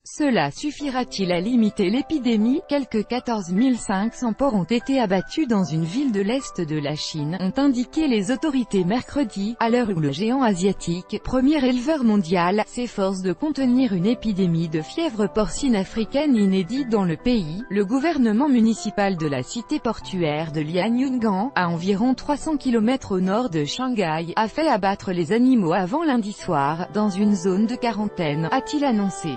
Cela suffira-t-il à limiter l'épidémie? Quelques 14 500 porcs ont été abattus dans une ville de l'Est de la Chine, ont indiqué les autorités mercredi, à l'heure où le géant asiatique, premier éleveur mondial, s'efforce de contenir une épidémie de fièvre porcine africaine inédite dans le pays. Le gouvernement municipal de la cité portuaire de Lianyungan, à environ 300 km au nord de Shanghai, a fait abattre les animaux avant lundi soir, dans une zone de quarantaine, a-t-il annoncé.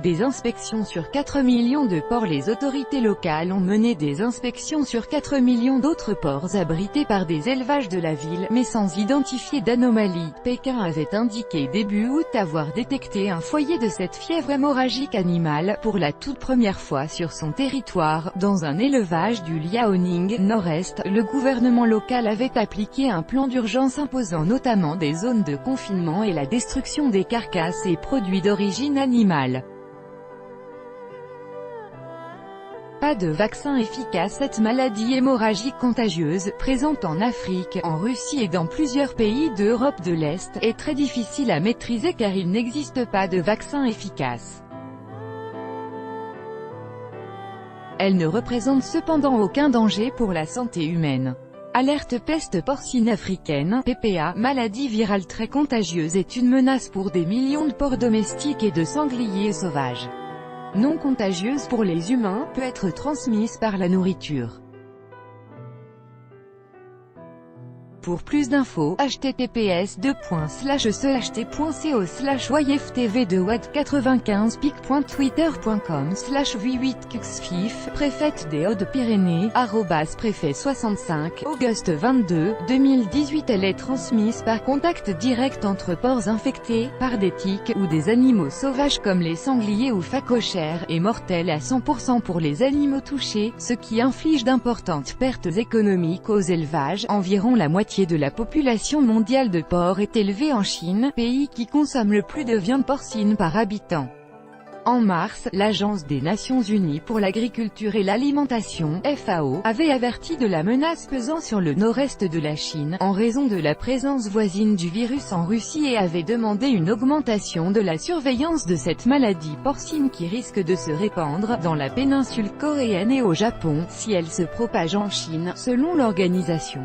Des inspections sur 4 millions de porcs. Les autorités locales ont mené des inspections sur 4 millions d'autres porcs abrités par des élevages de la ville, mais sans identifier d'anomalie. Pékin avait indiqué début août avoir détecté un foyer de cette fièvre hémorragique animale, pour la toute première fois sur son territoire, dans un élevage du Liaoning, nord-est. Le gouvernement local avait appliqué un plan d'urgence imposant notamment des zones de confinement et la destruction des carcasses et produits d'origine animale. Pas de vaccin efficace. Cette maladie hémorragique contagieuse, présente en Afrique, en Russie et dans plusieurs pays d'Europe de l'Est, est très difficile à maîtriser car il n'existe pas de vaccin efficace. Elle ne représente cependant aucun danger pour la santé humaine. Alerte peste porcine africaine, PPA, maladie virale très contagieuse est une menace pour des millions de porcs domestiques et de sangliers sauvages. Non contagieuse pour les humains, peut être transmise par la nourriture. Pour plus d'infos, https://soyftv2watt95pic.twitter.com/v8cuxfif, préfète des Hautes-Pyrénées, @préfet65, Auguste 22, 2018. Elle est transmise par contact direct entre porcs infectés, par des tiques, ou des animaux sauvages comme les sangliers ou phacochères, et mortelle à 100% pour les animaux touchés, ce qui inflige d'importantes pertes économiques aux élevages. Environ la moitié de la population mondiale de porcs est élevée en Chine, pays qui consomme le plus de viande porcine par habitant. En mars, l'Agence des Nations Unies pour l'agriculture et l'alimentation, FAO, avait averti de la menace pesant sur le nord-est de la Chine, en raison de la présence voisine du virus en Russie et avait demandé une augmentation de la surveillance de cette maladie porcine qui risque de se répandre dans la péninsule coréenne et au Japon, si elle se propage en Chine, selon l'organisation.